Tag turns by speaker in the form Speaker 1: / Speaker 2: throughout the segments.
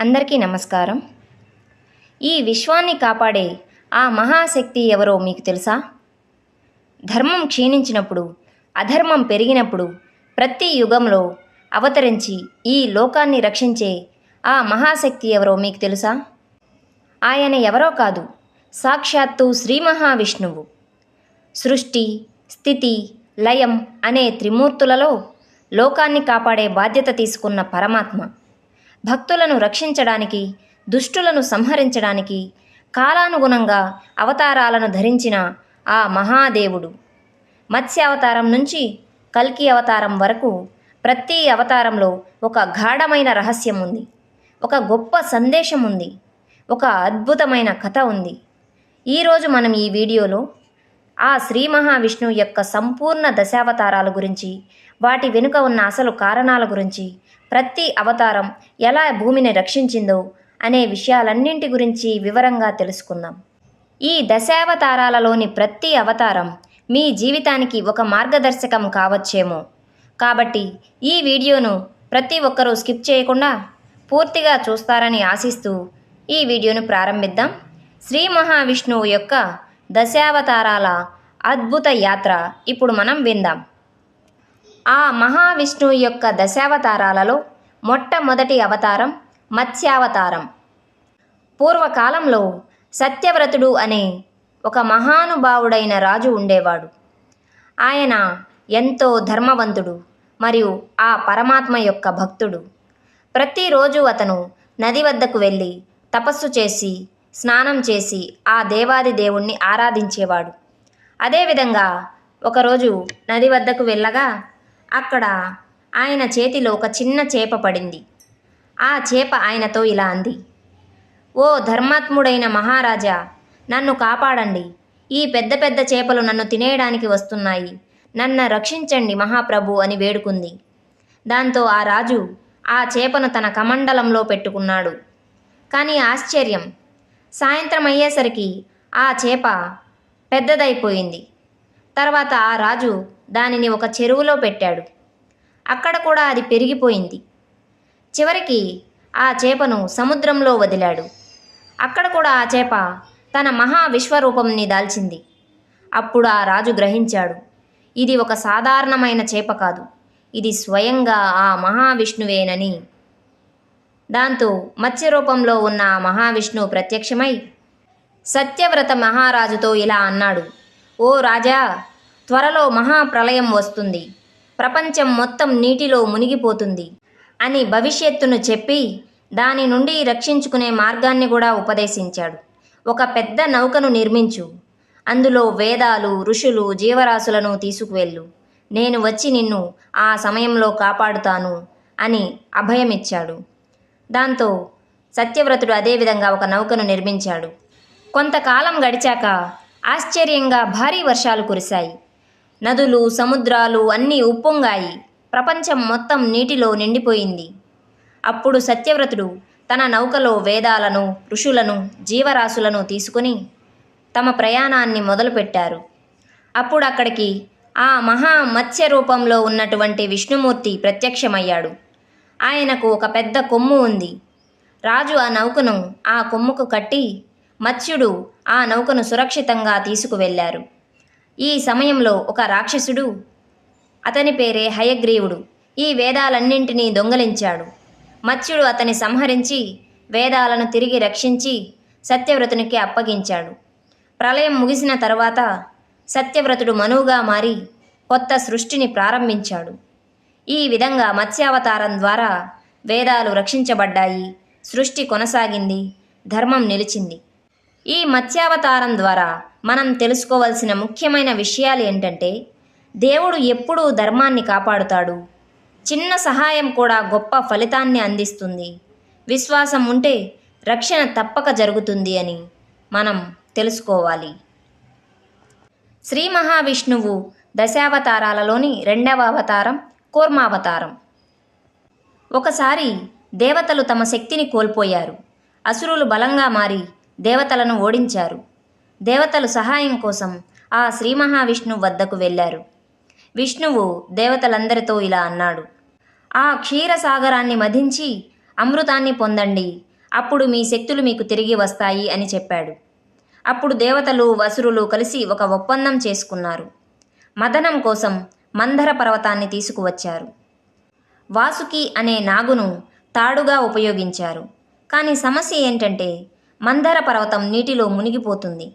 Speaker 1: అందరికీ నమస్కారం. ఈ విశ్వాన్ని కాపాడే ఆ మహాశక్తి ఎవరో మీకు తెలుసా? ధర్మం క్షీణించినప్పుడు, అధర్మం పెరిగినప్పుడు ప్రతి యుగంలో అవతరించి ఈ లోకాన్ని రక్షించే ఆ మహాశక్తి ఎవరో మీకు తెలుసా? ఆయన ఎవరో కాదు, సాక్షాత్తు శ్రీ మహావిష్ణువు. సృష్టి, స్థితి, లయం అనే త్రిమూర్తులలో లోకాన్ని కాపాడే బాధ్యత తీసుకున్న పరమాత్మ. భక్తులను రక్షించడానికి, దుష్టులను సంహరించడానికి కాలానుగుణంగా అవతారాలను ధరించిన ఆ మహాదేవుడు. మత్స్యావతారం నుంచి కల్కి అవతారం వరకు ప్రతి అవతారంలో ఒక గాఢమైన రహస్యం ఉంది, ఒక గొప్ప సందేశం ఉంది, ఒక అద్భుతమైన కథ ఉంది. ఈరోజు మనం ఈ వీడియోలో ఆ శ్రీ మహావిష్ణువు యొక్క సంపూర్ణ దశావతారాల గురించి, వాటి వెనుక ఉన్న అసలు కారణాల గురించి, ప్రతి అవతారం ఎలా భూమిని రక్షించిందో అనే విషయాలన్నింటి గురించి వివరంగా తెలుసుకుందాం. ఈ దశావతారాలలోని ప్రతి అవతారం మీ జీవితానికి ఒక మార్గదర్శకం కావచ్చేమో. కాబట్టి ఈ వీడియోను ప్రతి ఒక్కరూ స్కిప్ చేయకుండా పూర్తిగా చూస్తారని ఆశిస్తూ ఈ వీడియోను ప్రారంభిద్దాం. శ్రీ మహావిష్ణువు యొక్క దశావతారాల అద్భుత యాత్ర ఇప్పుడు మనం విందాం. ఆ మహావిష్ణువు యొక్క దశావతారాలలో మొట్టమొదటి అవతారం మత్స్యావతారం. పూర్వకాలంలో సత్యవ్రతుడు అనే ఒక మహానుభావుడైన రాజు ఉండేవాడు. ఆయన ఎంతో ధర్మవంతుడు మరియు ఆ పరమాత్మ యొక్క భక్తుడు. ప్రతిరోజు అతను నది వద్దకు వెళ్ళి తపస్సు చేసి, స్నానం చేసి ఆ దేవాది దేవుణ్ణి ఆరాధించేవాడు. అదేవిధంగా ఒకరోజు నది వద్దకు వెళ్ళగా అక్కడ ఆయన చేతిలో ఒక చిన్న చేప పడింది. ఆ చేప ఆయనతో ఇలా అంది: "ఓ ధర్మాత్ముడైన మహారాజా, నన్ను కాపాడండి. ఈ పెద్ద పెద్ద చేపలు నన్ను తినేయడానికి వస్తున్నాయి. నన్ను రక్షించండి మహాప్రభు" అని వేడుకుంది. దాంతో ఆ రాజు ఆ చేపను తన కమండలంలో పెట్టుకున్నాడు. కానీ ఆశ్చర్యం, సాయంత్రం అయ్యేసరికి ఆ చేప పెద్దదైపోయింది. తర్వాత ఆ రాజు దానిని ఒక చెరువులో పెట్టాడు. అక్కడ కూడా అది పెరిగిపోయింది. చివరికి ఆ చేపను సముద్రంలో వదిలాడు. అక్కడ కూడా ఆ చేప తన మహా విశ్వరూపంని దాల్చింది. అప్పుడు ఆ రాజు గ్రహించాడు, ఇది ఒక సాధారణమైన చేప కాదు, ఇది స్వయంగా ఆ మహావిష్ణువేనని. దాంతో మత్స్య రూపంలో ఉన్న ఆ మహావిష్ణువు ప్రత్యక్షమై సత్యవ్రత మహారాజుతో ఇలా అన్నాడు: "ఓ రాజా, త్వరలో మహాప్రళయం వస్తుంది, ప్రపంచం మొత్తం నీటిలో మునిగిపోతుంది" అని భవిష్యత్తును చెప్పి దాని నుండి రక్షించుకునే మార్గాన్ని కూడా ఉపదేశించాడు. "ఒక పెద్ద నౌకను నిర్మించు, అందులో వేదాలు, ఋషులు, జీవరాశులను తీసుకువెళ్ళు. నేను వచ్చి నిన్ను ఆ సమయంలో కాపాడుతాను" అని అభయమిచ్చాడు. దాంతో సత్యవ్రతుడు అదేవిధంగా ఒక నౌకను నిర్మించాడు. కొంతకాలం గడిచాక ఆశ్చర్యంగా భారీ వర్షాలు కురిశాయి. నదులు, సముద్రాలు అన్నీ ఉప్పొంగాయి. ప్రపంచం మొత్తం నీటిలో నిండిపోయింది. అప్పుడు సత్యవ్రతుడు తన నౌకలో వేదాలను, ఋషులను, జీవరాశులను తీసుకుని తమ ప్రయాణాన్ని మొదలుపెట్టారు. అప్పుడు అక్కడికి ఆ మహా మత్స్య రూపంలో ఉన్నటువంటి విష్ణుమూర్తి ప్రత్యక్షమయ్యాడు. ఆయనకు ఒక పెద్ద కొమ్ము ఉంది. రాజు ఆ నౌకను ఆ కొమ్ముకు కట్టి మత్స్యుడు ఆ నౌకను సురక్షితంగా తీసుకువెళ్ళారు. ఈ సమయంలో ఒక రాక్షసుడు, అతని పేరే హయగ్రీవుడు, ఈ వేదాలన్నింటినీ దొంగలించాడు. మత్స్యుడు అతని సంహరించి వేదాలను తిరిగి రక్షించి సత్యవ్రతునికి అప్పగించాడు. ప్రళయం ముగిసిన తరువాత సత్యవ్రతుడు మనువుగా మారి కొత్త సృష్టిని ప్రారంభించాడు. ఈ విధంగా మత్స్యావతారం ద్వారా వేదాలు రక్షించబడ్డాయి, సృష్టి కొనసాగింది, ధర్మం నిలిచింది. ఈ మత్స్యావతారం ద్వారా మనం తెలుసుకోవాల్సిన ముఖ్యమైన విషయాలు ఏంటంటే, దేవుడు ఎప్పుడూ ధర్మాన్ని కాపాడుతాడు. చిన్న సహాయం కూడా గొప్ప ఫలితాన్ని అందిస్తుంది. విశ్వాసం ఉంటే రక్షణ తప్పక జరుగుతుంది అని మనం తెలుసుకోవాలి. శ్రీ మహావిష్ణువు దశావతారాలలోని రెండవ అవతారం కూర్మావతారం. ఒకసారి దేవతలు తమ శక్తిని కోల్పోయారు. అసురులు బలంగా మారి దేవతలను ఓడించారు. దేవతలు సహాయం కోసం ఆ శ్రీ మహావిష్ణువు వద్దకు వెళ్ళారు. విష్ణువు దేవతలందరితో ఇలా అన్నాడు: "ఆ క్షీరసాగరాన్ని మధించి అమృతాన్ని పొందండి. అప్పుడు మీ శక్తులు మీకు తిరిగి వస్తాయి అని చెప్పాడు. అప్పుడు దేవతలు వసురులు కలిసి ఒక ఒప్పందం చేసుకున్నారు. మదనం కోసం మందర పర్వతాన్ని తీసుకువచ్చారు. వాసుకి అనే నాగును తాడుగా ఉపయోగించారు. కానీ సమస్య ఏంటంటే మందర పర్వతం నీటిలో మునిగిపోతుంది.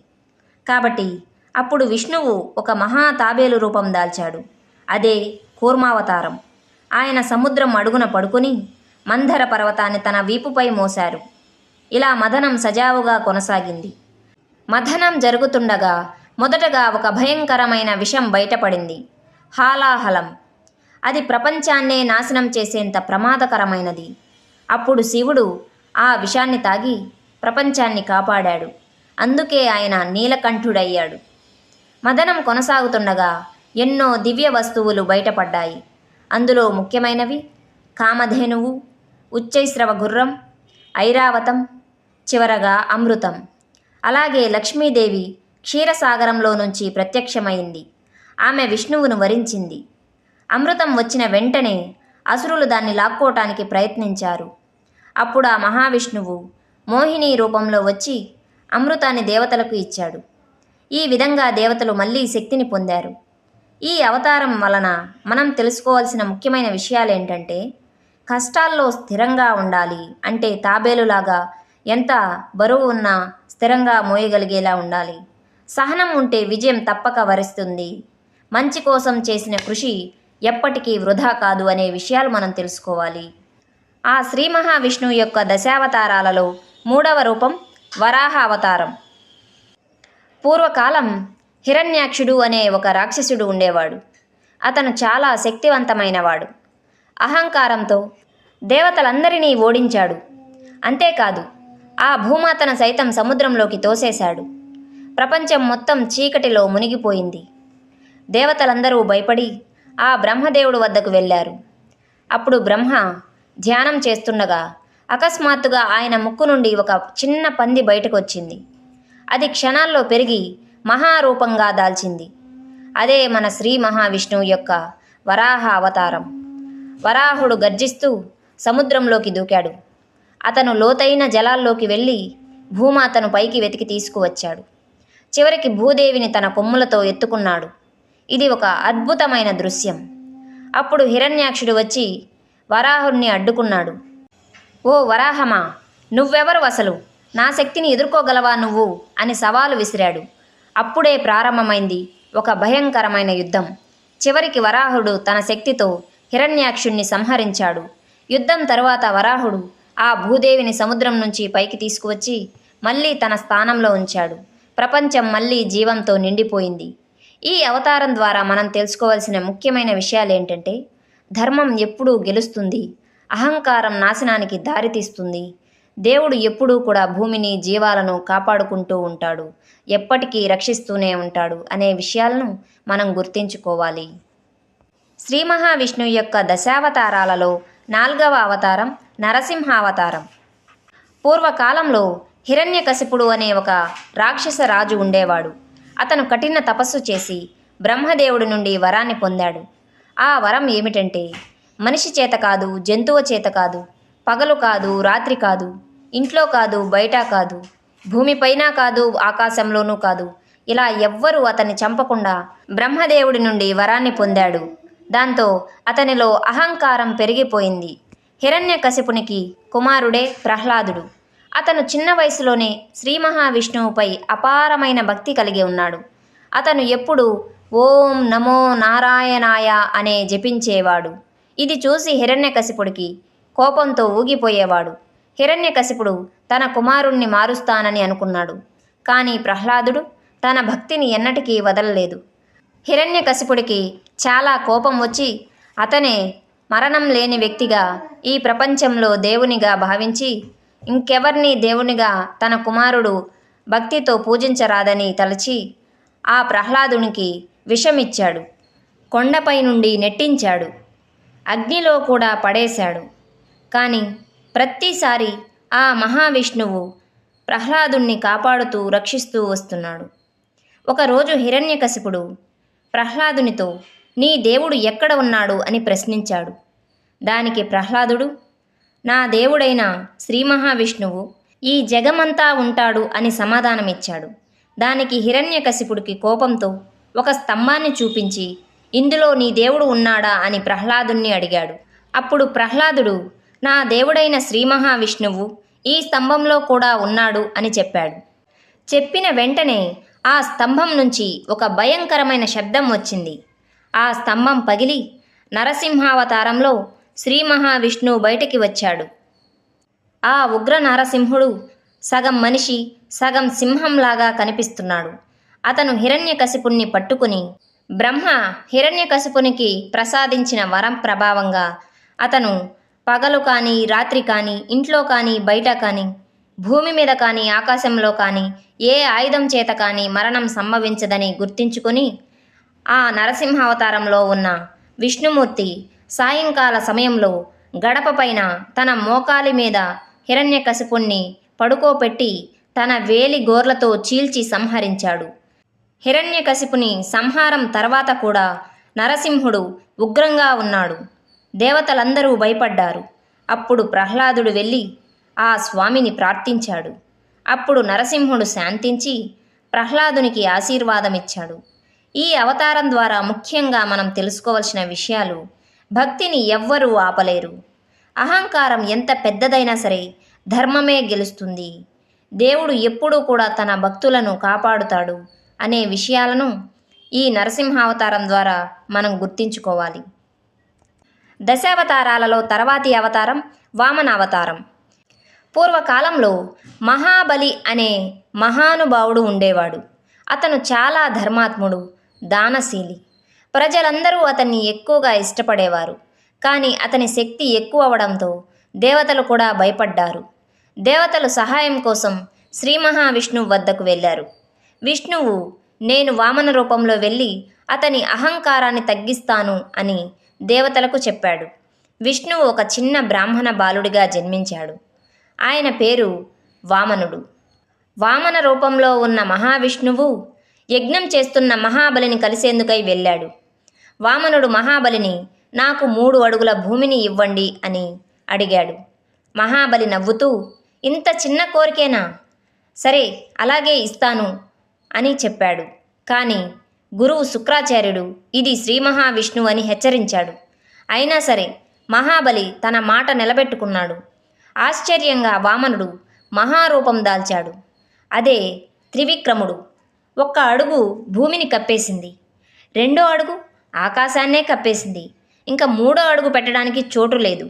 Speaker 1: కాబట్టి అప్పుడు విష్ణువు ఒక మహా తాబేలు రూపం దాల్చాడు. అదే కూర్మావతారం. ఆయన సముద్రం అడుగున పడుకుని మందర పర్వతాన్ని తన వీపుపై మోశారు. ఇలా మదనం సజావుగా కొనసాగింది. మథనం జరుగుతుండగా మొదటగా ఒక భయంకరమైన విషం బయటపడింది. హాలాహలం. అది ప్రపంచాన్నే నాశనం చేసేంత ప్రమాదకరమైనది. అప్పుడు శివుడు ఆ విషాన్ని తాగి ప్రపంచాన్ని కాపాడాడు. అందుకే ఆయన నీలకంఠుడయ్యాడు. మదనం కొనసాగుతుండగా ఎన్నో దివ్య వస్తువులు బయటపడ్డాయి. అందులో ముఖ్యమైనవి కామధేనువు, ఉచ్చైశ్రవ గుర్రం, ఐరావతం, చివరగా అమృతం. అలాగే లక్ష్మీదేవి క్షీరసాగరంలో నుంచి ప్రత్యక్షమైంది. ఆమె విష్ణువును వరించింది. అమృతం వచ్చిన వెంటనే అసురులు దాన్ని లాక్కోటానికి ప్రయత్నించారు. అప్పుడు ఆ మహావిష్ణువు మోహిని రూపంలో వచ్చి అమృతాన్ని దేవతలకు ఇచ్చాడు. ఈ విధంగా దేవతలు మళ్ళీ శక్తిని పొందారు. ఈ అవతారం వలన మనం తెలుసుకోవాల్సిన ముఖ్యమైన విషయాలేంటంటే, కష్టాల్లో స్థిరంగా ఉండాలి అంటే తాబేలులాగా ఎంత బరువు ఉన్నా స్థిరంగా మోయగలిగేలా ఉండాలి. సహనం ఉంటే విజయం తప్పక వరిస్తుంది. మంచి కోసం చేసిన కృషి ఎప్పటికీ వృధా కాదు అనే విషయాలు మనం తెలుసుకోవాలి. ఆ శ్రీ మహావిష్ణువు యొక్క దశావతారాలలో 3వ రూపం వరాహ అవతారం. పూర్వకాలం హిరణ్యాక్షుడు అనే ఒక రాక్షసుడు ఉండేవాడు. అతను చాలా శక్తివంతమైనవాడు. అహంకారంతో దేవతలందరినీ ఓడించాడు. అంతేకాదు ఆ భూమాతను సైతం సముద్రంలోకి తోసేశాడు. ప్రపంచం మొత్తం చీకటిలో మునిగిపోయింది. దేవతలందరూ భయపడి ఆ బ్రహ్మదేవుడు వద్దకు వెళ్ళారు. అప్పుడు బ్రహ్మ ధ్యానం చేస్తుండగా అకస్మాత్తుగా ఆయన ముక్కు నుండి ఒక చిన్న పంది బయటకు వచ్చింది. అది క్షణాల్లో పెరిగి మహారూపంగా దాల్చింది. అదే మన శ్రీ మహావిష్ణువు యొక్క వరాహ అవతారం. వరాహుడు గర్జిస్తూ సముద్రంలోకి దూకాడు. అతను లోతైన జలాల్లోకి వెళ్ళి భూమాతను పైకి వెతికి తీసుకువచ్చాడు. చివరికి భూదేవిని తన కొమ్ములతో ఎత్తుకున్నాడు. ఇది ఒక అద్భుతమైన దృశ్యం. అప్పుడు హిరణ్యాక్షుడు వచ్చి వరాహుడిని అడ్డుకున్నాడు. ఓ వరాహమా, నువ్వెవరు అసలు? నా శక్తిని ఎదుర్కోగలవా నువ్వు అని సవాలు విసిరాడు. అప్పుడే ప్రారంభమైంది ఒక భయంకరమైన యుద్ధం. చివరికి వరాహుడు తన శక్తితో హిరణ్యాక్షుణ్ణి సంహరించాడు. యుద్ధం తరువాత వరాహుడు ఆ భూదేవిని సముద్రం నుంచి పైకి తీసుకువచ్చి మళ్ళీ తన స్థానంలో ఉంచాడు. ప్రపంచం మళ్ళీ జీవంతో నిండిపోయింది. ఈ అవతారం ద్వారా మనం తెలుసుకోవాల్సిన ముఖ్యమైన విషయాలేంటంటే, ధర్మం ఎప్పుడూ గెలుస్తుంది, అహంకారం నాశనానికి దారితీస్తుంది, దేవుడు ఎప్పుడూ కూడా భూమిని జీవాలను కాపాడుకుంటూ ఉంటాడు, ఎప్పటికీ రక్షిస్తూనే ఉంటాడు అనే విషయాలను మనం గుర్తించుకోవాలి. శ్రీ మహావిష్ణువు యొక్క దశావతారాలలో 4వ అవతారం నరసింహావతారం. పూర్వకాలంలో హిరణ్యకశిపుడు అనే ఒక రాక్షస రాజు ఉండేవాడు. అతను కఠిన తపస్సు చేసి బ్రహ్మదేవుడి నుండి వరాన్ని పొందాడు. ఆ వరం ఏమిటంటే, మనిషి చేత కాదు, జంతువు చేత కాదు, పగలు కాదు, రాత్రి కాదు, ఇంట్లో కాదు, బయట కాదు, భూమిపైన కాదు, ఆకాశంలోనూ కాదు, ఇలా ఎవ్వరూ అతన్ని చంపకుండా బ్రహ్మదేవుడి నుండి వరాన్ని పొందాడు. దాంతో అతనిలో అహంకారం పెరిగిపోయింది. హిరణ్యకశిపునికి కుమారుడే ప్రహ్లాదుడు. అతను చిన్న వయసులోనే శ్రీ మహావిష్ణువుపై అపారమైన భక్తి కలిగి ఉన్నాడు. అతను ఎప్పుడూ ఓం నమో నారాయణాయ అనే జపించేవాడు. ఇది చూసి హిరణ్యకశిపుడికి కోపంతో ఊగిపోయేవాడు. హిరణ్యకశిపుడు తన కుమారుణ్ణి మారుస్తానని అనుకున్నాడు. కానీ ప్రహ్లాదుడు తన భక్తిని ఎన్నటికీ వదలలేదు. హిరణ్యకశిపుడికి చాలా కోపం వచ్చి అతనే మరణం లేని వ్యక్తిగా ఈ ప్రపంచంలో దేవునిగా భావించి ఇంకెవర్నీ దేవునిగా తన కుమారుడు భక్తితో పూజించరాదని తలచి ఆ ప్రహ్లాదునికి విషమిచ్చాడు. కొండపై నుండి నెట్టించాడు. అగ్నిలో కూడా పడేశాడు. కానీ ప్రతిసారి ఆ మహావిష్ణువు ప్రహ్లాదుణ్ణి కాపాడుతూ రక్షిస్తూ వస్తున్నాడు. ఒకరోజు హిరణ్యకశిపుడు ప్రహ్లాదునితో నీ దేవుడు ఎక్కడ ఉన్నాడు అని ప్రశ్నించాడు. దానికి ప్రహ్లాదుడు నా దేవుడైన శ్రీ మహావిష్ణువు ఈ జగమంతా ఉంటాడు అని సమాధానమిచ్చాడు. దానికి హిరణ్యకశిపుడికి కోపంతో ఒక స్తంభాన్ని చూపించి, ఇందులో నీ దేవుడు ఉన్నాడా అని ప్రహ్లాదుణ్ణి అడిగాడు. అప్పుడు ప్రహ్లాదుడు, నా దేవుడైన శ్రీ మహావిష్ణువు ఈ స్తంభంలో కూడా ఉన్నాడు అని చెప్పాడు. చెప్పిన వెంటనే ఆ స్తంభం నుంచి ఒక భయంకరమైన శబ్దం వచ్చింది. ఆ స్తంభం పగిలి నరసింహావతారంలో శ్రీ మహావిష్ణువు బయటికి వచ్చాడు. ఆ ఉగ్ర నరసింహుడు సగం మనిషి సగం సింహంలాగా కనిపిస్తున్నాడు. అతను హిరణ్యకశిపుణ్ణి పట్టుకుని, బ్రహ్మ హిరణ్యకశిపునికి ప్రసాదించిన వరం ప్రభావంగా అతను పగలు కానీ రాత్రి కానీ ఇంట్లో కానీ బయట కానీ భూమి మీద కానీ ఆకాశంలో కానీ ఏ ఆయుధం చేత కానీ మరణం సంభవించదని గుర్తించుకొని ఆ నరసింహావతారంలో ఉన్న విష్ణుమూర్తి సాయంకాల సమయంలో గడప పైన తన మోకాలి మీద హిరణ్యకశిపుణ్ణి పడుకోపెట్టి తన వేలి గోర్లతో చీల్చి సంహరించాడు. హిరణ్యకశిపుని సంహారం తర్వాత కూడా నరసింహుడు ఉగ్రంగా ఉన్నాడు. దేవతలందరూ భయపడ్డారు. అప్పుడు ప్రహ్లాదుడు వెళ్ళి ఆ స్వామిని ప్రార్థించాడు. అప్పుడు నరసింహుడు శాంతించి ప్రహ్లాదునికి ఆశీర్వాదమిచ్చాడు. ఈ అవతారం ద్వారా ముఖ్యంగా మనం తెలుసుకోవాల్సిన విషయాలు: భక్తిని ఎవ్వరూ ఆపలేరు. అహంకారం ఎంత పెద్దదైనా సరే ధర్మమే గెలుస్తుంది. దేవుడు ఎప్పుడూ కూడా తన భక్తులను కాపాడుతాడు అనే విషయాలను ఈ నరసింహావతారం ద్వారా మనం గుర్తించుకోవాలి. దశావతారాలలో తర్వాతి అవతారం వామనావతారం. పూర్వకాలంలో మహాబలి అనే మహానుభావుడు ఉండేవాడు. అతను చాలా ధర్మాత్ముడు, దానశీలి. ప్రజలందరూ అతన్ని ఎక్కువగా ఇష్టపడేవారు. కానీ అతని శక్తి ఎక్కువ అవడంతో దేవతలు కూడా భయపడ్డారు. దేవతలు సహాయం కోసం శ్రీ మహావిష్ణువు వద్దకు వెళ్ళారు. విష్ణువు, నేను వామన రూపంలో వెళ్ళి అతని అహంకారాన్ని తగ్గిస్తాను అని దేవతలకు చెప్పాడు. విష్ణువు ఒక చిన్న బ్రాహ్మణ బాలుడిగా జన్మించాడు. ఆయన పేరు వామనుడు. వామన రూపంలో ఉన్న మహావిష్ణువు యజ్ఞం చేస్తున్న మహాబలిని కలిసేందుకై వెళ్ళాడు. వామనుడు మహాబలిని, నాకు 3 అడుగుల భూమిని ఇవ్వండి అని అడిగాడు. మహాబలి నవ్వుతూ, ఇంత చిన్న కోరికేనా? సరే, అలాగే ఇస్తాను అని చెప్పాడు. కానీ గురువు శుక్రాచార్యుడు ఇది శ్రీ మహావిష్ణువు అని హెచ్చరించాడు. అయినా సరే మహాబలి తన మాట నిలబెట్టుకున్నాడు. ఆశ్చర్యంగా వామనుడు మహారూపం దాల్చాడు. అదే త్రివిక్రముడు. 1 అడుగు భూమిని కప్పేసింది, 2వ అడుగు ఆకాశాన్నే కప్పేసింది. ఇంకా 3వ అడుగు పెట్టడానికి చోటు లేదు.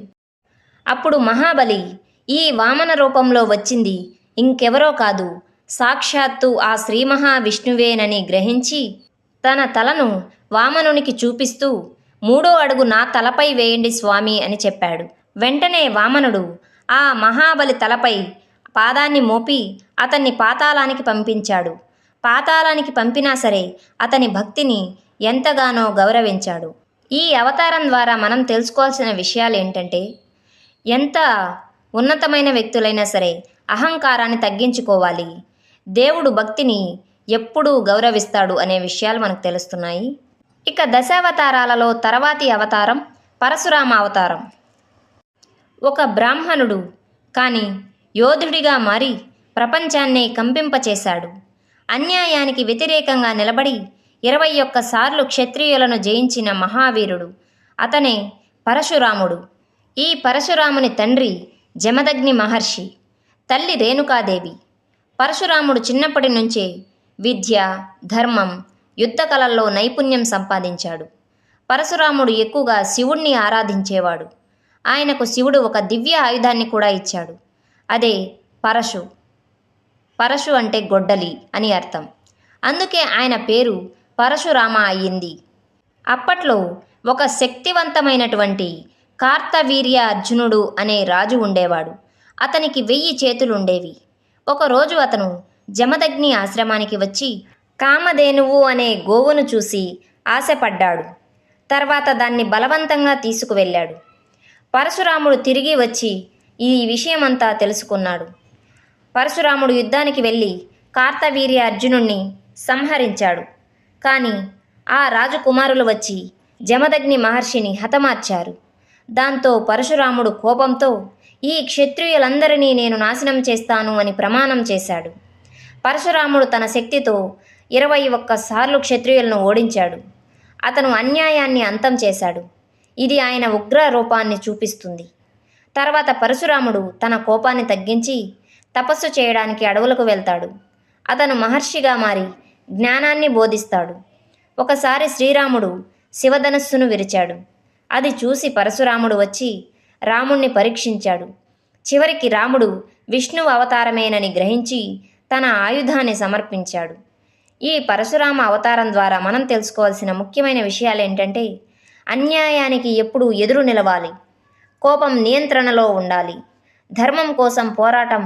Speaker 1: అప్పుడు మహాబలి, ఈ వామన రూపంలో వచ్చింది ఇంకెవరో కాదు, సాక్షాత్తు ఆ శ్రీ మహావిష్ణువేనని గ్రహించి తన తలను వామనునికి చూపిస్తూ, 3వ అడుగు నా తలపై వేయండి స్వామి అని చెప్పాడు. వెంటనే వామనుడు ఆ మహాబలి తలపై పాదాన్ని మోపి అతన్ని పాతాళానికి పంపించాడు. పాతాళానికి పంపినా సరే అతని భక్తిని ఎంతగానో గౌరవించాడు. ఈ అవతారం ద్వారా మనం తెలుసుకోవాల్సిన విషయాలు ఏంటంటే, ఎంత ఉన్నతమైన వ్యక్తులైనా సరే అహంకారాన్ని తగ్గించుకోవాలి. దేవుడు భక్తిని ఎప్పుడూ గౌరవిస్తాడు అనే విషయాలు మనకు తెలుస్తున్నాయి. ఇక దశావతారాలలో తర్వాతి అవతారం పరశురామ అవతారం. ఒక బ్రాహ్మణుడు కానీ యోధుడిగా మారి ప్రపంచాన్నే కంపింపచేశాడు. అన్యాయానికి వ్యతిరేకంగా నిలబడి 21 సార్లు క్షత్రియులను జయించిన మహావీరుడు. అతనే పరశురాముడు. ఈ పరశురాముని తండ్రి జమదగ్ని మహర్షి, తల్లి రేణుకాదేవి. పరశురాముడు చిన్నప్పటి నుంచే విద్య, ధర్మం, యుద్ధ కళల్లో నైపుణ్యం సంపాదించాడు. పరశురాముడు ఎక్కువగా శివుణ్ణి ఆరాధించేవాడు. ఆయనకు శివుడు ఒక దివ్య ఆయుధాన్ని కూడా ఇచ్చాడు. అదే పరశు. పరశు అంటే గొడ్డలి అని అర్థం. అందుకే ఆయన పేరు పరశురామ అయ్యింది. అప్పట్లో ఒక శక్తివంతమైనటువంటి కార్తవీర్య అర్జునుడు అనే రాజు ఉండేవాడు. అతనికి 1000 చేతులుండేవి. ఒకరోజు అతను జమదగ్ని ఆశ్రమానికి వచ్చి కామధేనువు అనే గోవును చూసి ఆశపడ్డాడు. తర్వాత దాన్ని బలవంతంగా తీసుకువెళ్ళాడు. పరశురాముడు తిరిగి వచ్చి ఈ విషయమంతా తెలుసుకున్నాడు. పరశురాముడు యుద్ధానికి వెళ్ళి కార్తవీర్య అర్జునుణ్ణి సంహరించాడు. కానీ ఆ రాజకుమారులు వచ్చి జమదగ్ని మహర్షిని హతమార్చారు. దాంతో పరశురాముడు కోపంతో ఈ క్షత్రియులందరినీ నేను నాశనం చేస్తాను అని ప్రమాణం చేశాడు. పరశురాముడు తన శక్తితో 21 సార్లు క్షత్రియులను ఓడించాడు. అతను అన్యాయాన్ని అంతం చేశాడు. ఇది ఆయన ఉగ్ర రూపాన్ని చూపిస్తుంది. తర్వాత పరశురాముడు తన కోపాన్ని తగ్గించి తపస్సు చేయడానికి అడవులకు వెళ్తాడు. అతను మహర్షిగా మారి జ్ఞానాన్ని బోధిస్తాడు. ఒకసారి శ్రీరాముడు శివధనస్సును విరిచాడు. అది చూసి పరశురాముడు వచ్చి రాముణ్ణి పరీక్షించాడు. చివరికి రాముడు విష్ణువు అవతారమేనని గ్రహించి తన ఆయుధాన్ని సమర్పించాడు. ఈ పరశురామ అవతారం ద్వారా మనం తెలుసుకోవాల్సిన ముఖ్యమైన విషయాలు ఏంటంటే, అన్యాయానికి ఎప్పుడూ ఎదురు నిలవాలి, కోపం నియంత్రణలో ఉండాలి, ధర్మం కోసం పోరాటం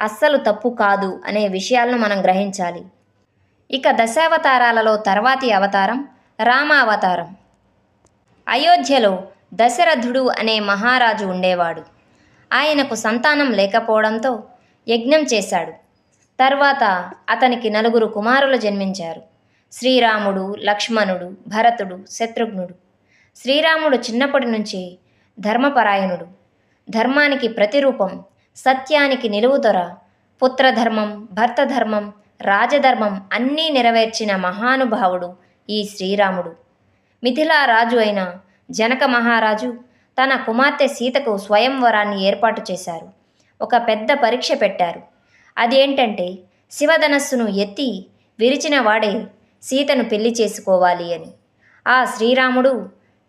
Speaker 1: అస్సలు తప్పు కాదు అనే విషయాలను మనం గ్రహించాలి. ఇక దశావతారాలలో తర్వాతి అవతారం రామావతారం. అయోధ్యలో దశరథుడు అనే మహారాజు ఉండేవాడు. ఆయనకు సంతానం లేకపోవడంతో యజ్ఞం చేశాడు. తర్వాత అతనికి 4 కుమారులు జన్మించారు: శ్రీరాముడు, లక్ష్మణుడు, భరతుడు, శత్రుఘ్నుడు. శ్రీరాముడు చిన్నప్పటి నుంచి ధర్మపరాయణుడు, ధర్మానికి ప్రతిరూపం, సత్యానికి నిలువుదొర, పుత్రధర్మం, భర్తధర్మం, రాజధర్మం అన్నీ నెరవేర్చిన మహానుభావుడు ఈ శ్రీరాముడు. మిథిలా రాజు అయిన జనక మహారాజు తన కుమార్తె సీతకు స్వయంవరాన్ని ఏర్పాటు చేశారు. ఒక పెద్ద పరీక్ష పెట్టారు. అదేంటంటే, శివధనస్సును ఎత్తి విరిచిన వాడే సీతను పెళ్లి చేసుకోవాలి అని. ఆ శ్రీరాముడు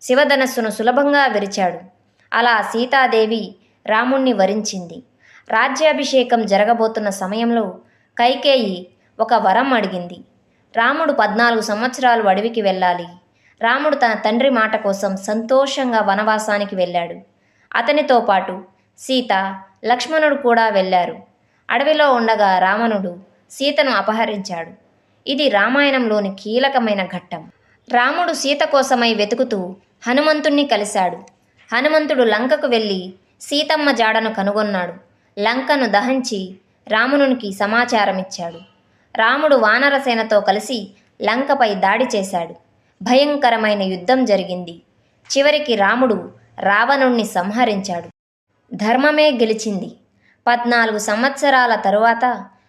Speaker 1: శివధనస్సును సులభంగా విరిచాడు. అలా సీతాదేవి రాముణ్ణి వరించింది. రాజ్యాభిషేకం జరగబోతున్న సమయంలో కైకేయి ఒక వరం అడిగింది. రాముడు 14 సంవత్సరాలు అడవికి వెళ్ళాలి. రాముడు తన తండ్రి మాట కోసం సంతోషంగా వనవాసానికి వెళ్ళాడు. అతనితో పాటు సీత, లక్ష్మణుడు కూడా వెళ్ళారు. అడవిలో ఉండగా రావణుడు సీతను అపహరించాడు. ఇది రామాయణంలోని కీలకమైన ఘట్టం. రాముడు సీత కోసమై వెతుకుతూ హనుమంతుణ్ణి కలిశాడు. హనుమంతుడు లంకకు వెళ్ళి సీతమ్మ జాడను కనుగొన్నాడు. లంకను దహించి రావణునికి సమాచారమిచ్చాడు. రాముడు వానరసేనతో కలిసి లంకపై దాడి చేశాడు. భయంకరమైన యుద్ధం జరిగింది. చివరికి రాముడు రావణుణ్ణి సంహరించాడు. ధర్మమే గెలిచింది. 14 సంవత్సరాల తరువాత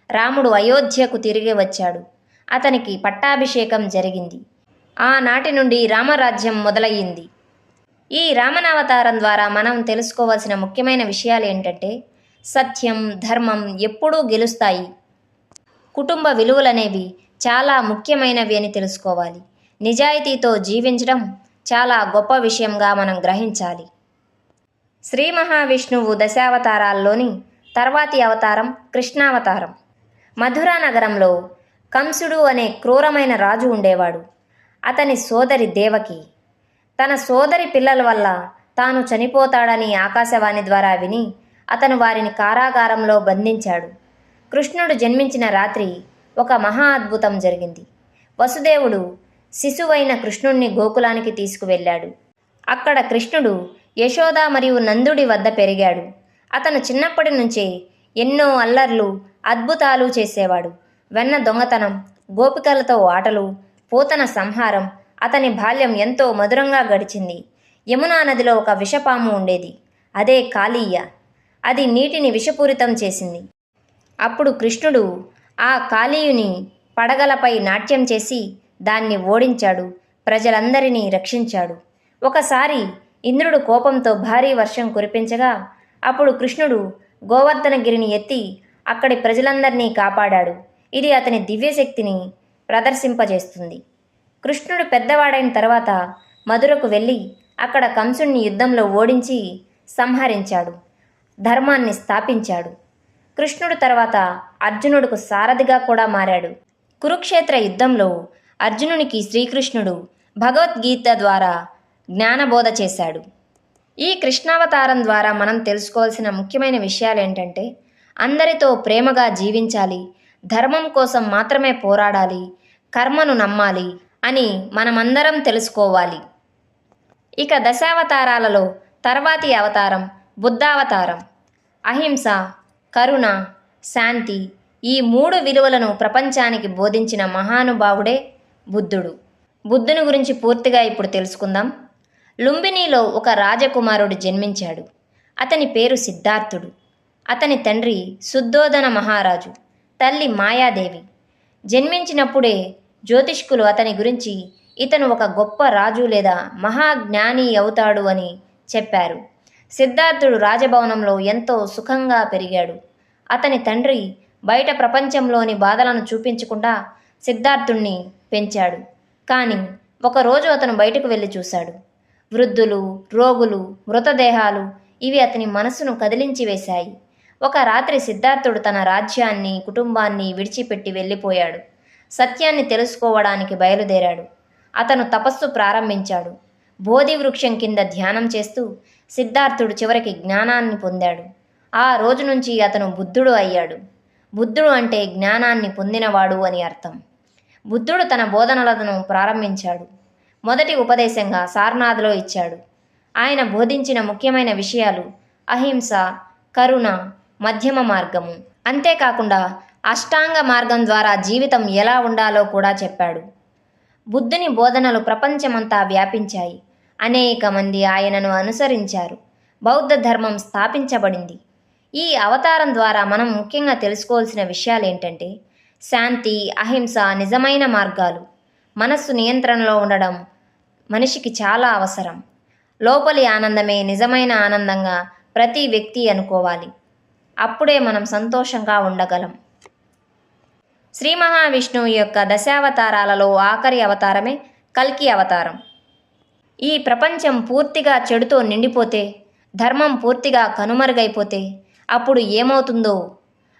Speaker 1: రాముడు అయోధ్యకు తిరిగి వచ్చాడు. అతనికి పట్టాభిషేకం జరిగింది. ఆనాటి నుండి రామరాజ్యం మొదలయ్యింది. ఈ రామనావతారం ద్వారా మనం తెలుసుకోవాల్సిన ముఖ్యమైన విషయాలు ఏంటంటే, సత్యం, ధర్మం ఎప్పుడూ గెలుస్తాయి. కుటుంబ విలువలనేవి చాలా ముఖ్యమైనవి అని తెలుసుకోవాలి. నిజాయితీతో జీవించడం చాలా గొప్ప విషయంగా మనం గ్రహించాలి. శ్రీ మహావిష్ణువు దశావతారాల్లోని తర్వాతి అవతారం కృష్ణావతారం. మధురా నగరంలో కంసుడు అనే క్రూరమైన రాజు ఉండేవాడు. అతని సోదరి దేవకి తన సోదరి పిల్లల వల్ల తాను చనిపోతాడని ఆకాశవాణి ద్వారా విని అతను వారిని కారాగారంలో బంధించాడు. కృష్ణుడు జన్మించిన రాత్రి ఒక మహా అద్భుతం జరిగింది. వసుదేవుడు శిశువైన కృష్ణుణ్ణి గోకులానికి తీసుకువెళ్ళాడు. అక్కడ కృష్ణుడు యశోద మరియు నందుడి వద్ద పెరిగాడు. అతను చిన్నప్పటి నుంచే ఎన్నో అల్లర్లు, అద్భుతాలు చేసేవాడు. వెన్న దొంగతనం, గోపికలతో ఆటలు, పూతన సంహారం. అతని బాల్యం ఎంతో మధురంగా గడిచింది. యమునా నదిలో ఒక విషపాము ఉండేది. అదే కాళీయ. అది నీటిని విషపూరితం చేసింది. అప్పుడు కృష్ణుడు ఆ కాళీయుని పడగలపై నాట్యం చేసి దాన్ని ఓడించాడు. ప్రజలందరినీ రక్షించాడు. ఒకసారి ఇంద్రుడు కోపంతో భారీ వర్షం కురిపించగా అప్పుడు కృష్ణుడు గోవర్ధనగిరిని ఎత్తి అక్కడి ప్రజలందరినీ కాపాడాడు. ఇది అతని దివ్యశక్తిని ప్రదర్శింపజేస్తుంది. కృష్ణుడు పెద్దవాడైన తర్వాత మధురకు వెళ్ళి అక్కడ కంసుణ్ణి యుద్ధంలో ఓడించి సంహరించాడు. ధర్మాన్ని స్థాపించాడు. కృష్ణుడు తర్వాత అర్జునుడికి సారథిగా కూడా మారాడు. కురుక్షేత్ర యుద్ధంలో అర్జునునికి శ్రీకృష్ణుడు భగవద్గీత ద్వారా జ్ఞానబోధ చేశాడు. ఈ కృష్ణావతారం ద్వారా మనం తెలుసుకోవాల్సిన ముఖ్యమైన విషయాలు ఏంటంటే, అందరితో ప్రేమగా జీవించాలి, ధర్మం కోసం మాత్రమే పోరాడాలి, కర్మను నమ్మాలి అని మనమందరం తెలుసుకోవాలి. ఇక దశావతారాలలో తర్వాతి అవతారం బుద్ధావతారం. అహింస, కరుణ, శాంతి ఈ 3 విలువలను ప్రపంచానికి బోధించిన మహానుభావుడే బుద్ధుడు. బుద్ధుని గురించి పూర్తిగా ఇప్పుడు తెలుసుకుందాం. లుంబినిలో ఒక రాజకుమారుడు జన్మించాడు. అతని పేరు సిద్ధార్థుడు. అతని తండ్రి శుద్ధోదన మహారాజు, తల్లి మాయాదేవి. జన్మించినప్పుడే జ్యోతిష్కులు అతని గురించి ఇతను ఒక గొప్ప రాజు లేదా మహాజ్ఞాని అవుతాడు అని చెప్పారు. సిద్ధార్థుడు రాజభవనంలో ఎంతో సుఖంగా పెరిగాడు. అతని తండ్రి బయట ప్రపంచంలోని బాధలను చూపించకుండా సిద్ధార్థుణ్ణి పెంచాడు. కానీ ఒకరోజు అతను బయటకు వెళ్ళి చూశాడు. వృద్ధులు, రోగులు, మృతదేహాలు ఇవి అతని మనసును కదిలించి వేశాయి. ఒక రాత్రి సిద్ధార్థుడు తన రాజ్యాన్ని, కుటుంబాన్ని విడిచిపెట్టి వెళ్ళిపోయాడు. సత్యాన్ని తెలుసుకోవడానికి బయలుదేరాడు. అతను తపస్సు ప్రారంభించాడు. బోధి వృక్షం కింద ధ్యానం చేస్తూ సిద్ధార్థుడు చివరికి జ్ఞానాన్ని పొందాడు. ఆ రోజు నుంచి అతను బుద్ధుడు అయ్యాడు. బుద్ధుడు అంటే జ్ఞానాన్ని పొందినవాడు అని అర్థం. బుద్ధుడు తన బోధనలను ప్రారంభించాడు. మొదటి ఉపదేశంగా సారనాథ్లో ఇచ్చాడు. ఆయన బోధించిన ముఖ్యమైన విషయాలు అహింస, కరుణ, మధ్యమ మార్గము. అంతేకాకుండా అష్టాంగ మార్గం ద్వారా జీవితం ఎలా ఉండాలో కూడా చెప్పాడు. బుద్ధుని బోధనలు ప్రపంచమంతా వ్యాపించాయి. అనేక మంది ఆయనను అనుసరించారు. బౌద్ధ ధర్మం స్థాపించబడింది. ఈ అవతారం ద్వారా మనం ముఖ్యంగా తెలుసుకోవాల్సిన విషయాలు ఏంటంటే శాంతి, అహింస నిజమైన మార్గాలు. మనస్సు నియంత్రణలో ఉండడం మనిషికి చాలా అవసరం. లోపలి ఆనందమే నిజమైన ఆనందంగా ప్రతి వ్యక్తి అనుకోవాలి. అప్పుడే మనం సంతోషంగా ఉండగలం. శ్రీ మహావిష్ణువు యొక్క దశావతారాలలో ఆఖరి అవతారమే కల్కి అవతారం. ఈ ప్రపంచం పూర్తిగా చెడుతో నిండిపోతే, ధర్మం పూర్తిగా కనుమరుగైపోతే అప్పుడు ఏమవుతుందో?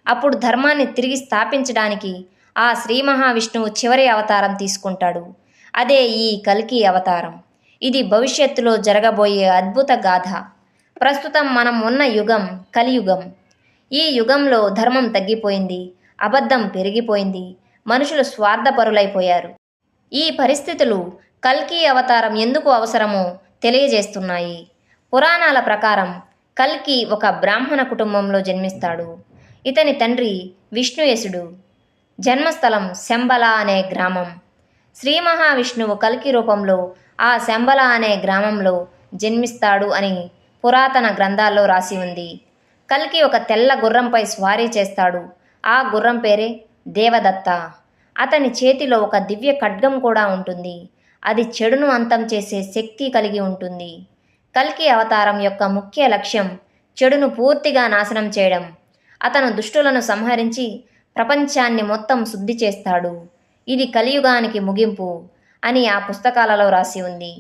Speaker 1: అప్పుడు ధర్మాన్ని తిరిగి స్థాపించడానికి ఆ శ్రీ మహావిష్ణువు చివరి అవతారం తీసుకుంటాడు. అదే ఈ కల్కి అవతారం. ఇది భవిష్యత్తులో జరగబోయే అద్భుత గాథ. ప్రస్తుతం మనం ఉన్న యుగం కలియుగం. ఈ యుగంలో ధర్మం తగ్గిపోయింది, అబద్ధం పెరిగిపోయింది, మనుషులు స్వార్థపరులైపోయారు. ఈ పరిస్థితులు కల్కి అవతారం ఎందుకు అవసరమో తెలియజేస్తున్నాయి. పురాణాల ప్రకారం కల్కి ఒక బ్రాహ్మణ కుటుంబంలో జన్మిస్తాడు. ఇతని తండ్రి విష్ణుయసుడు. జన్మస్థలం శంబల అనే గ్రామం. శ్రీ మహావిష్ణువు కల్కి రూపంలో ఆ శంబల అనే గ్రామంలో జన్మిస్తాడు అని పురాతన గ్రంథాల్లో రాసి ఉంది. కల్కి ఒక తెల్ల గుర్రంపై స్వారీ చేస్తాడు. ఆ గుర్రం పేరే దేవదత్త. అతని చేతిలో ఒక దివ్య ఖడ్గం కూడా ఉంటుంది. అది చెడును అంతం చేసే శక్తి కలిగి ఉంటుంది. కల్కి అవతారం యొక్క ముఖ్య లక్ష్యం చెడును పూర్తిగా నాశనం చేయడం. అతను దుష్టులను సంహరించి ప్రపంచాన్ని మొత్తం శుద్ధి చేస్తాడు. ఇది కలియుగానికి ముగింపు అని ఆ పుస్తకాలలో రాసి ఉంది.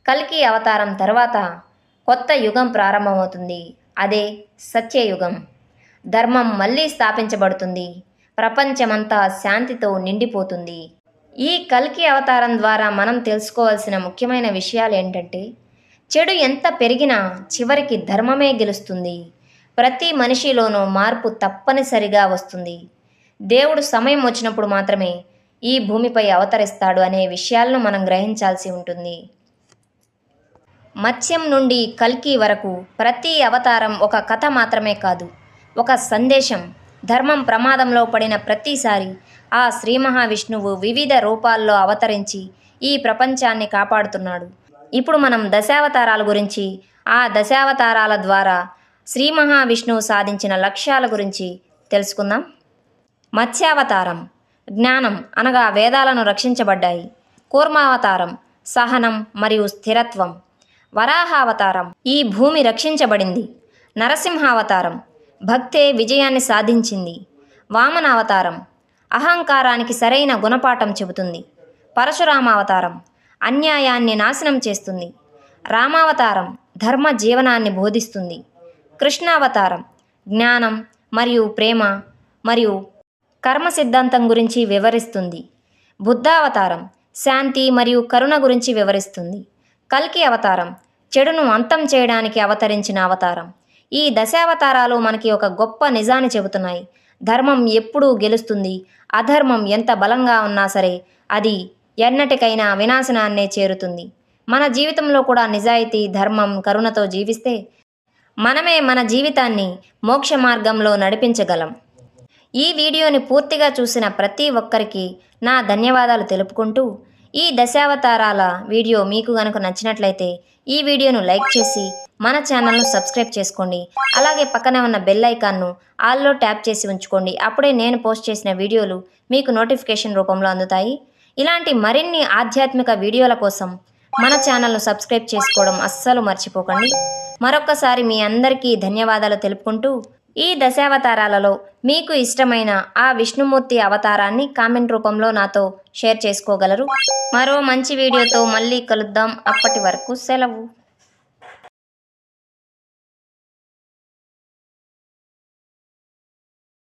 Speaker 1: కల్కి అవతారం తర్వాత కొత్త యుగం ప్రారంభమవుతుంది. అదే సత్యయుగం. ధర్మం మళ్ళీ స్థాపించబడుతుంది. ప్రపంచమంతా శాంతితో నిండిపోతుంది. ఈ కల్కి అవతారం ద్వారా మనం తెలుసుకోవాల్సిన ముఖ్యమైన విషయాలు ఏంటంటే చెడు ఎంత పెరిగినా చివరికి ధర్మమే గెలుస్తుంది. ప్రతి మనిషిలోనూ మార్పు తప్పనిసరిగా వస్తుంది. దేవుడు సమయం వచ్చినప్పుడు మాత్రమే ఈ భూమిపై అవతరిస్తాడు అనే విషయాలను మనం గ్రహించాల్సి ఉంటుంది. మత్స్యం నుండి కల్కి వరకు ప్రతి అవతారం ఒక కథ మాత్రమే కాదు, ఒక సందేశం. ధర్మం ప్రమాదంలో పడిన ప్రతిసారి ఆ శ్రీ మహావిష్ణువు వివిధ రూపాల్లో అవతరించి ఈ ప్రపంచాన్ని కాపాడుతున్నాడు. ఇప్పుడు మనం దశావతారాల గురించి, ఆ దశావతారాల ద్వారా శ్రీ మహావిష్ణువు సాధించిన లక్ష్యాల గురించి తెలుసుకుందాం. మత్స్యావతారం జ్ఞానం అనగా వేదాలను రక్షించబడ్డాయి. కూర్మావతారం సహనం మరియు స్థిరత్వం. వరాహావతారం ఈ భూమి రక్షించబడింది. నరసింహావతారం భక్తే విజయాన్ని సాధించింది. వామనావతారం అహంకారానికి సరైన గుణపాఠం చెబుతుంది. పరశురామావతారం అన్యాయాన్ని నాశనం చేస్తుంది. రామావతారం ధర్మ జీవనాన్ని బోధిస్తుంది. కృష్ణావతారం జ్ఞానం మరియు ప్రేమ మరియు కర్మ సిద్ధాంతం గురించి వివరిస్తుంది. బుద్ధావతారం శాంతి మరియు కరుణ గురించి వివరిస్తుంది. కల్కి అవతారం చెడును అంతం చేయడానికి అవతరించిన అవతారం. ఈ దశావతారాలు మనకి ఒక గొప్ప నిజాన్ని చెబుతున్నాయి. ధర్మం ఎప్పుడూ గెలుస్తుంది. అధర్మం ఎంత బలంగా ఉన్నా సరే అది ఎన్నటికైనా వినాశనాన్నే చేరుతుంది. మన జీవితంలో కూడా నిజాయితీ, ధర్మం, కరుణతో జీవిస్తే మనమే మన జీవితాన్ని మోక్ష మార్గంలో నడిపించగలం. ఈ వీడియోని పూర్తిగా చూసిన ప్రతి ఒక్కరికి నా ధన్యవాదాలు తెలుపుకుంటూ ఈ దశావతారాల వీడియో మీకు గనుక నచ్చినట్లయితే ఈ వీడియోను లైక్ చేసి మన ఛానల్ను సబ్స్క్రైబ్ చేసుకోండి. అలాగే పక్కనే ఉన్న బెల్ ఐకాన్ను ఆల్లో ట్యాప్ చేసి ఉంచుకోండి. అప్పుడే నేను పోస్ట్ చేసిన వీడియోలు మీకు నోటిఫికేషన్ రూపంలో అందుతాయి. ఇలాంటి మరిన్ని ఆధ్యాత్మిక వీడియోల కోసం మన ఛానల్ను సబ్స్క్రైబ్ చేసుకోవడం అస్సలు మర్చిపోకండి. మరొక్కసారి మీ అందరికీ ధన్యవాదాలు తెలుపుకుంటూ ఈ దశావతారాలలో మీకు ఇష్టమైన ఆ విష్ణుమూర్తి అవతారాన్ని కామెంట్ రూపంలో నాతో షేర్ చేసుకోగలరు. మరో మంచి వీడియోతో మళ్ళీ కలుద్దాం. అప్పటి వరకు సెలవు.